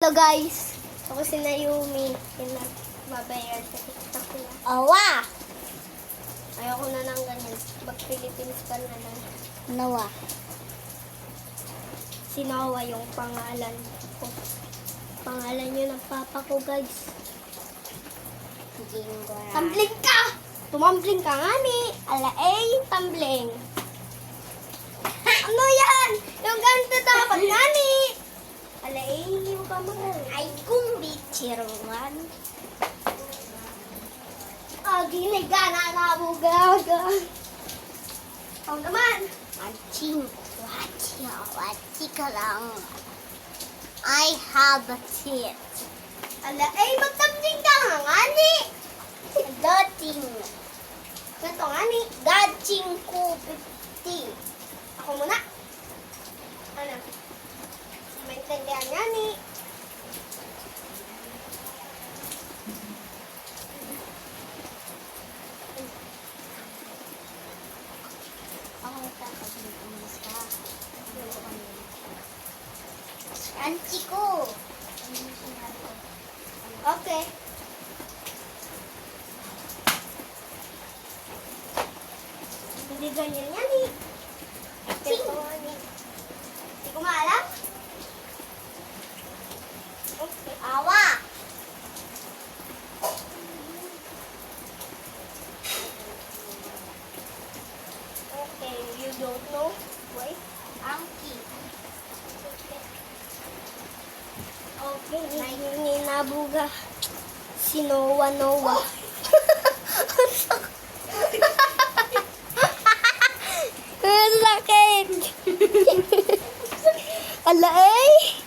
to guys. Ako si Naomi. Babayar sa TikTok ko na. Awa! Ayoko na ng ganyan. Mag-Philippines ka na lang. Nawa. Si Noah yung pangalan ko. Pangalan yun ng papa ko guys. Jingora. Tumbling ka! Tumambling ka nga ni. Tumbling. Ano yan? Yung ganito dapat nga ni. Hindi mo pa mahal. Ay, kung bichiruan. Ginigana na mo gaga. Ang naman. Watching ka lang. I have a tit. Magtumbling ka nga ni. Dating. Ganito nga ni. Dating ko 50. Ako muna. Ano? Maintindihan nga ni. Ako nagtatabi ka. Anchi ko. Okay. Hindi ganyan yan eh. Ganito nga ni. Hindi ko maalam. Okay. Awa. Okay, you don't know? Why? Angki. Okay, ninabuga. Si Noah. Ang sakit.